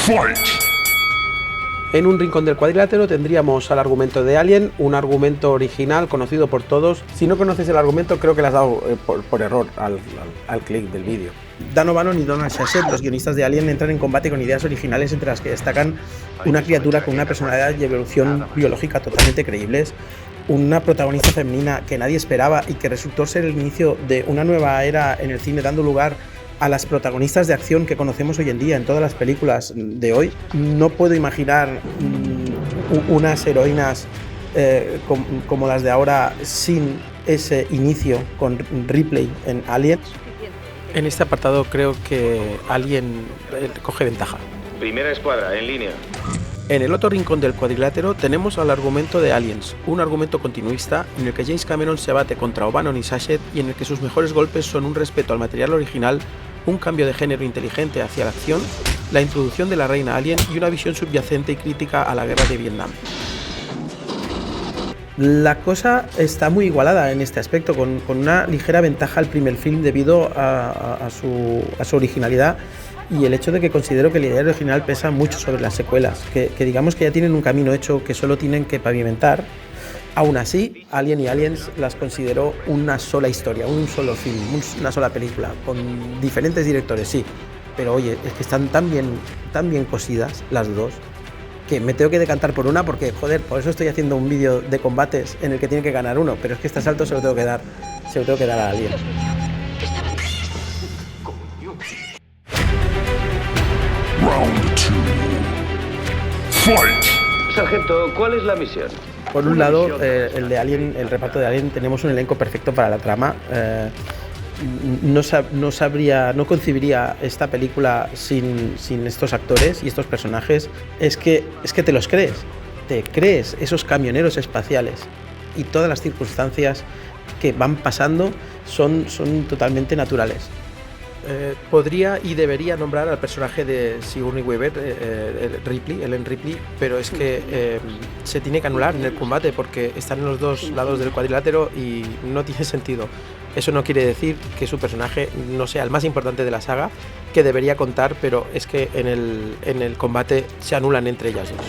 Fight. En un rincón del cuadrilátero tendríamos al argumento de Alien, un argumento original conocido por todos. Si no conoces el argumento, creo que le has dado por error al clic del vídeo. Dan O'Bannon y Donald Shachette, los guionistas de Alien, entran en combate con ideas originales entre las que destacan una criatura con una personalidad y evolución biológica totalmente creíbles, una protagonista femenina que nadie esperaba y que resultó ser el inicio de una nueva era en el cine, dando lugar a las protagonistas de acción que conocemos hoy en día en todas las películas de hoy. No puedo imaginar unas heroínas como las de ahora sin ese inicio con Ripley en Alien. En este apartado creo que Alien coge ventaja. Primera escuadra, en línea. En el otro rincón del cuadrilátero tenemos al argumento de Aliens, un argumento continuista en el que James Cameron se bate contra O'Bannon y Shachette y en el que sus mejores golpes son un respeto al material original, un cambio de género inteligente hacia la acción, la introducción de la reina Alien y una visión subyacente y crítica a la guerra de Vietnam. La cosa está muy igualada en este aspecto, con una ligera ventaja al primer film debido a su originalidad y el hecho de que considero que la idea original pesa mucho sobre las secuelas, que digamos que ya tienen un camino hecho que solo tienen que pavimentar. Aún así, Alien y Aliens las considero una sola historia, un solo film, una sola película, con diferentes directores, sí, pero oye, es que están tan bien cosidas las dos, que me tengo que decantar por una porque, joder, por eso estoy haciendo un vídeo de combates en el que tiene que ganar uno, pero es que este asalto se lo tengo que dar a Alien. Round 2. Fight. Sargento, ¿cuál es la misión? Por un lado, el de Alien, el reparto de Alien, tenemos un elenco perfecto para la trama. No concibiría esta película sin estos actores y estos personajes. Es que te los crees, te crees esos camioneros espaciales y todas las circunstancias que van pasando son totalmente naturales. Podría y debería nombrar al personaje de Sigourney Weaver, Ellen Ripley, pero es que se tiene que anular en el combate porque están en los dos lados del cuadrilátero y no tiene sentido. Eso no quiere decir que su personaje no sea el más importante de la saga, que debería contar, pero es que en el combate se anulan entre ellas dos.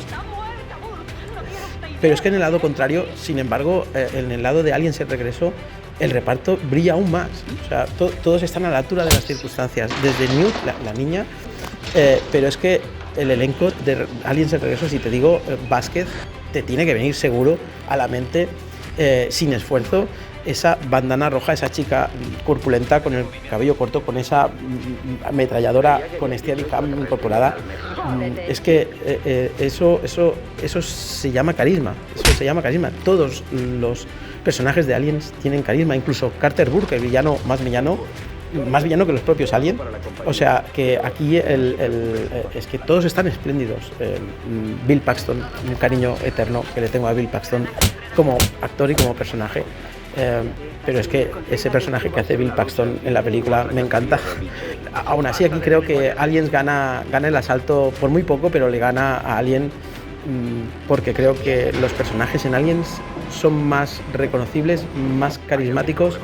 Pero es que en el lado contrario, sin embargo, en el lado de Aliens el regreso, el reparto brilla aún más. O sea, todos están a la altura de las circunstancias, desde Newt, la niña, pero es que el elenco de Aliens el regreso, si te digo Vázquez, te tiene que venir seguro a la mente, sin esfuerzo, esa bandana roja, esa chica corpulenta con el cabello corto, con esa ametralladora con Steadicam incorporada. Es que eso se llama carisma. Todos los personajes de Aliens tienen carisma, incluso Carter Burke, el villano más villano que los propios Aliens. O sea que aquí es que todos están espléndidos. Bill Paxton, un cariño eterno que le tengo a Bill Paxton como actor y como personaje. Pero es que ese personaje que hace Bill Paxton en la película me encanta. Aún así, aquí creo que Aliens gana el asalto por muy poco, pero le gana a Alien porque creo que los personajes en Aliens son más reconocibles, más carismáticos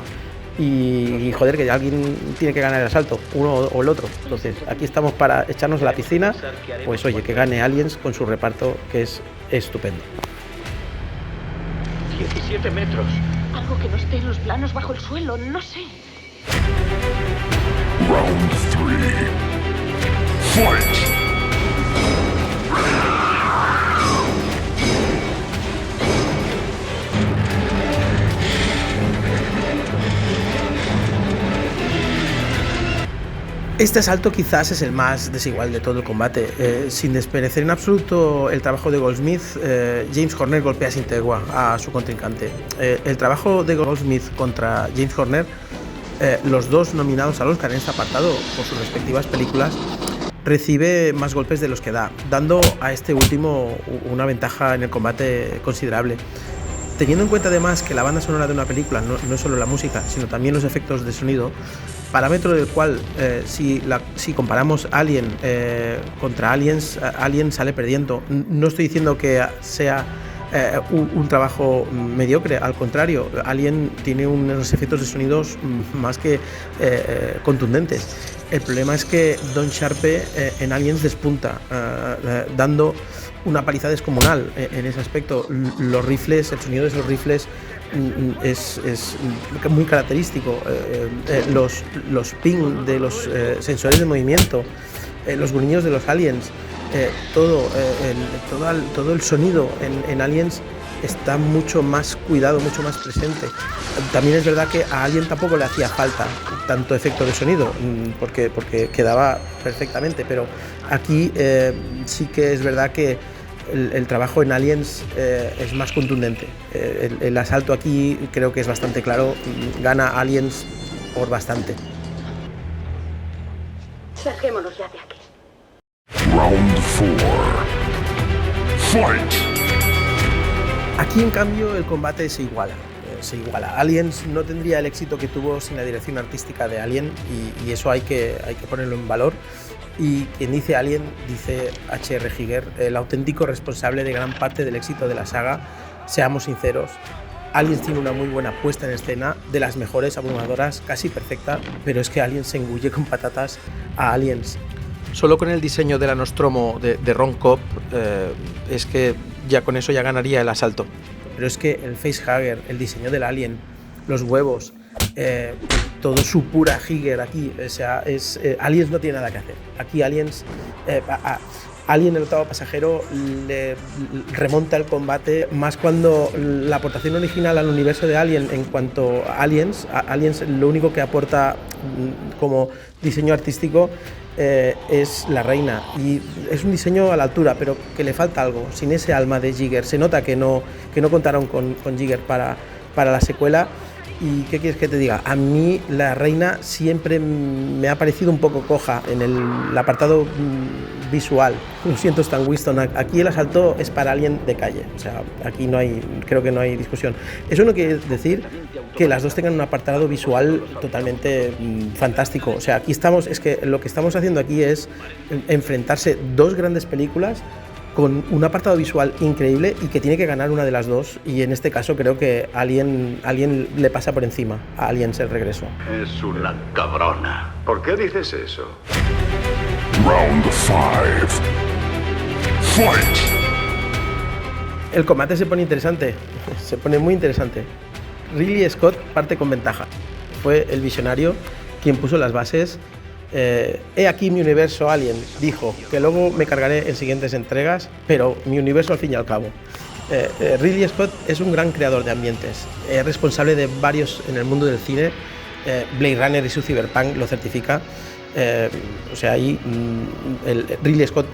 y joder, que alguien tiene que ganar el asalto, uno o el otro. Entonces, aquí estamos para echarnos a la piscina, pues oye, que gane Aliens con su reparto, que es estupendo. 17 metros. Algo que no esté en los planos bajo el suelo, no sé. Round 3. Fight. Este asalto quizás es el más desigual de todo el combate. Sin desmerecer en absoluto el trabajo de Goldsmith, James Horner golpea sin tregua a su contrincante. El trabajo de Goldsmith contra James Horner, los dos nominados al Oscar en este apartado por sus respectivas películas, recibe más golpes de los que da, dando a este último una ventaja en el combate considerable. Teniendo en cuenta además que la banda sonora de una película no es solo la música, sino también los efectos de sonido, parámetro del cual si comparamos Alien contra Aliens, Alien sale perdiendo. No estoy diciendo que sea un trabajo mediocre, al contrario, Alien tiene unos efectos de sonidos más que contundentes. El problema es que Don Sharpe en Aliens despunta, dando una paliza descomunal en ese aspecto. Los rifles, el sonido de esos rifles es muy característico. Los ping de los sensores de movimiento, los gruñidos de los aliens, todo el sonido en Aliens está mucho más cuidado, mucho más presente. También es verdad que a Alien tampoco le hacía falta tanto efecto de sonido, porque quedaba perfectamente, pero aquí sí que es verdad que el trabajo en Aliens es más contundente. El asalto aquí creo que es bastante claro, gana Aliens por bastante. Larguémonos ya de aquí. Round 4. Fight! Aquí, en cambio, el combate se iguala. Aliens no tendría el éxito que tuvo sin la dirección artística de Alien, y eso hay que ponerlo en valor. Y quien dice Alien, dice H.R. Giger, el auténtico responsable de gran parte del éxito de la saga. Seamos sinceros, Aliens tiene una muy buena puesta en escena, de las mejores, abrumadoras, casi perfecta, pero es que Aliens se engulle con patatas a Aliens. Solo con el diseño de la Nostromo de Ron Cobb, es que ya con eso ya ganaría el asalto. Pero es que el facehugger, el diseño del alien, los huevos, todo su pura Giger aquí, o sea, Aliens no tiene nada que hacer. Aquí Aliens, Alien, el octavo pasajero, le remonta el combate, más cuando la aportación original al universo de Alien en cuanto a Aliens lo único que aporta como diseño artístico es la reina, y es un diseño a la altura, pero que le falta algo, sin ese alma de Giger. Se nota que no contaron con Giger para la secuela. ¿Y qué quieres que te diga? A mí la reina siempre me ha parecido un poco coja en el apartado visual. Lo siento, Stan Winston, aquí el asalto es para alguien de calle, o sea, aquí creo que no hay discusión. Eso no quiere decir que las dos tengan un apartado visual totalmente fantástico. O sea, aquí es que lo que estamos haciendo aquí es enfrentarse dos grandes películas con un apartado visual increíble y que tiene que ganar una de las dos, y en este caso creo que Alien le pasa por encima a Aliens el regreso. Es una cabrona. ¿Por qué dices eso? Round 5. Fight! El combate se pone interesante, se pone muy interesante. Ridley Scott parte con ventaja. Fue el visionario quien puso las bases. He aquí mi universo Alien, dijo, que luego me cargaré en siguientes entregas, pero mi universo al fin y al cabo. Ridley Scott es un gran creador de ambientes, es responsable de varios en el mundo del cine. Blade Runner y su Cyberpunk lo certifica. O sea, ahí Ridley Scott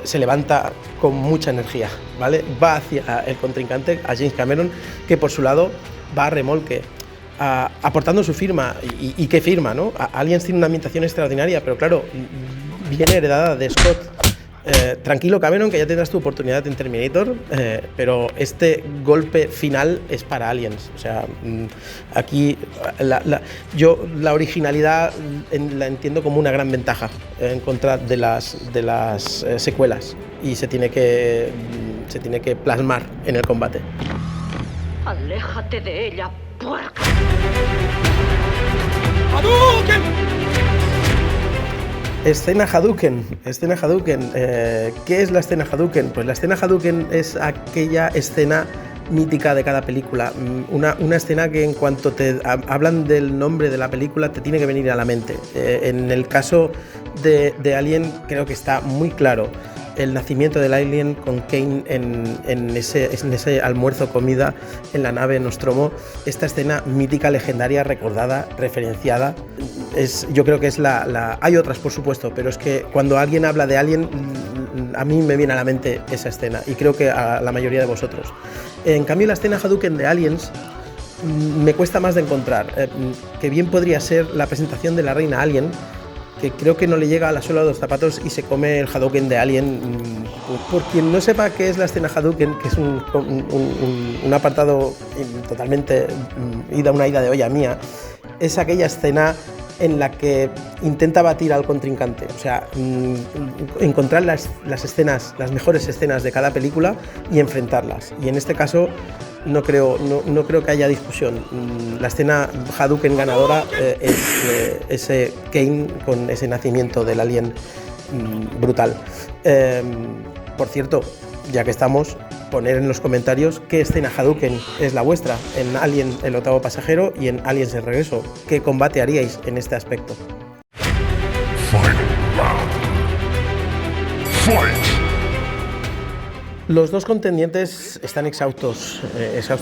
se levanta con mucha energía, ¿vale? Va hacia el contrincante, a James Cameron, que por su lado va a remolque, aportando su firma. ¿Y qué firma, no? Aliens tiene una ambientación extraordinaria, pero claro, viene heredada de Scott. Tranquilo, Cameron, que ya tendrás tu oportunidad en Terminator, pero este golpe final es para Aliens. O sea, aquí yo la originalidad la entiendo como una gran ventaja en contra de las secuelas, y se tiene que plasmar en el combate. Aléjate de ella, puerca. Escena Hadouken. ¿Qué es la escena Hadouken? Pues la escena Hadouken es aquella escena mítica de cada película, una escena que en cuanto te hablan del nombre de la película te tiene que venir a la mente. En el caso de Alien creo que está muy claro el nacimiento del Alien con Kane en ese almuerzo comida en la nave Nostromo. Esta escena mítica, legendaria, recordada, referenciada, yo creo que es hay otras por supuesto, pero es que cuando alguien habla de Alien a mí me viene a la mente esa escena, y creo que a la mayoría de vosotros. En cambio, la escena Hadouken de Aliens me cuesta más de encontrar, que bien podría ser la presentación de la reina Alien, que creo que no le llega a la suela de los zapatos y se come el Hadouken de Alien. Por quien no sepa qué es la escena Hadouken, que es un apartado totalmente una ida de olla mía, es aquella escena en la que intenta batir al contrincante, o sea, encontrar las mejores escenas de cada película y enfrentarlas. Y en este caso no creo que haya discusión. La escena Hadouken ganadora es ese Kane con ese nacimiento del alien brutal. Por cierto, ya que estamos, poner en los comentarios qué escena Hadouken es la vuestra en Alien el octavo pasajero y en Aliens el regreso. ¿Qué combate haríais en este aspecto? Final round. Fight! Los dos contendientes están exhaustos,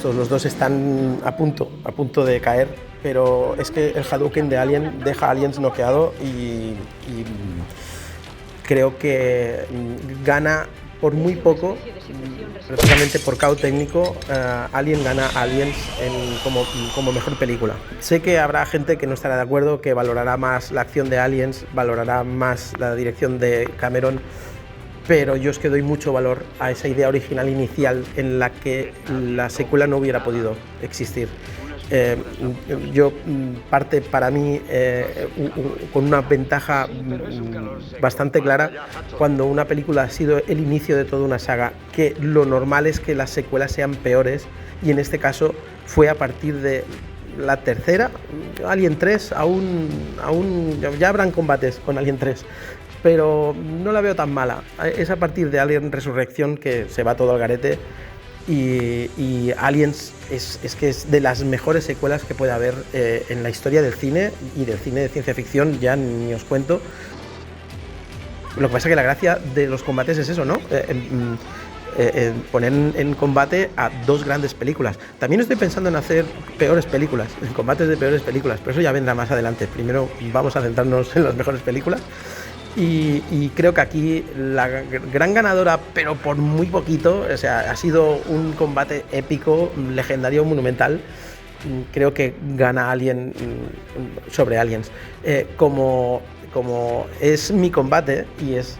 los dos están a punto de caer, pero es que el Hadouken de Alien deja a Aliens noqueado y creo que gana por muy poco, precisamente por KO técnico. Alien gana a Aliens como mejor película. Sé que habrá gente que no estará de acuerdo, que valorará más la acción de Aliens, valorará más la dirección de Cameron, pero yo es que doy mucho valor a esa idea original inicial en la que la secuela no hubiera podido existir. Parte para mí con una ventaja bastante clara cuando una película ha sido el inicio de toda una saga, que lo normal es que las secuelas sean peores, y en este caso fue a partir de la tercera, Alien 3, aún ya habrán combates con Alien 3, pero no la veo tan mala. Es a partir de Alien Resurrección que se va todo al garete, y Aliens es que es de las mejores secuelas que puede haber en la historia del cine, y del cine de ciencia ficción ya ni os cuento. Lo que pasa es que la gracia de los combates es eso, ¿no? Poner en combate a dos grandes películas. También estoy pensando en hacer peores películas, en combates de peores películas, pero eso ya vendrá más adelante. Primero vamos a centrarnos en las mejores películas. Y creo que aquí la gran ganadora, pero por muy poquito, o sea, ha sido un combate épico, legendario, monumental. Creo que gana Alien sobre Aliens. Como es mi combate, y es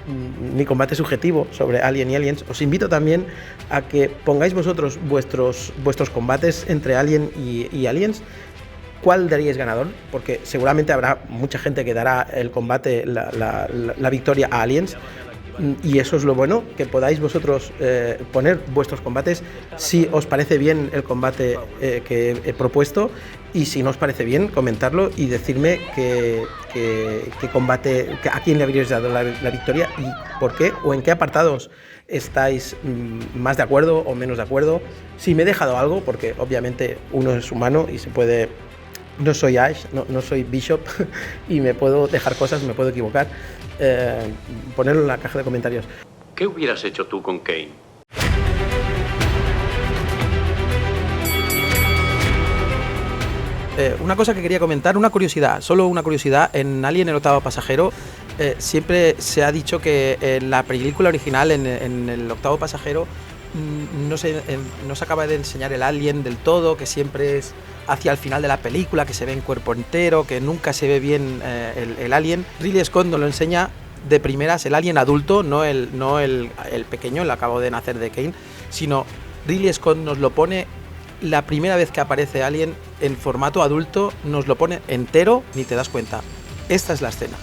mi combate subjetivo sobre Alien y Aliens, os invito también a que pongáis vosotros vuestros combates entre Alien y Aliens. ¿Cuál daríais ganador? Porque seguramente habrá mucha gente que dará el combate, la victoria a Aliens, y eso es lo bueno, que podáis vosotros poner vuestros combates si os parece bien el combate que he propuesto, y si no os parece bien, comentarlo y decirme qué combate, a quién le habríais dado la victoria y por qué, o en qué apartados estáis más de acuerdo o menos de acuerdo. Si me he dejado algo, porque obviamente uno es humano y se puede... No soy Ash, no soy Bishop y me puedo dejar cosas, me puedo equivocar. Ponerlo en la caja de comentarios. ¿Qué hubieras hecho tú con Kane? Una cosa que quería comentar, una curiosidad, solo una curiosidad. En Alien el octavo pasajero siempre se ha dicho que en la película original, en el octavo pasajero, no se acaba de enseñar el alien del todo, que siempre es hacia el final de la película, que se ve en cuerpo entero, que nunca se ve bien el alien. Ridley Scott nos lo enseña de primeras, el alien adulto, no el pequeño, el acabo de nacer de Kane, sino Ridley Scott nos lo pone la primera vez que aparece Alien en formato adulto, nos lo pone entero, ni te das cuenta. Esta es la escena.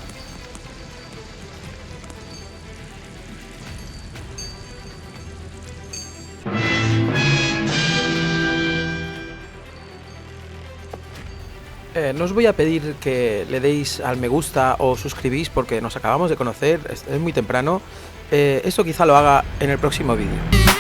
No os voy a pedir que le deis al me gusta o suscribís porque nos acabamos de conocer, es muy temprano. Esto quizá lo haga en el próximo vídeo.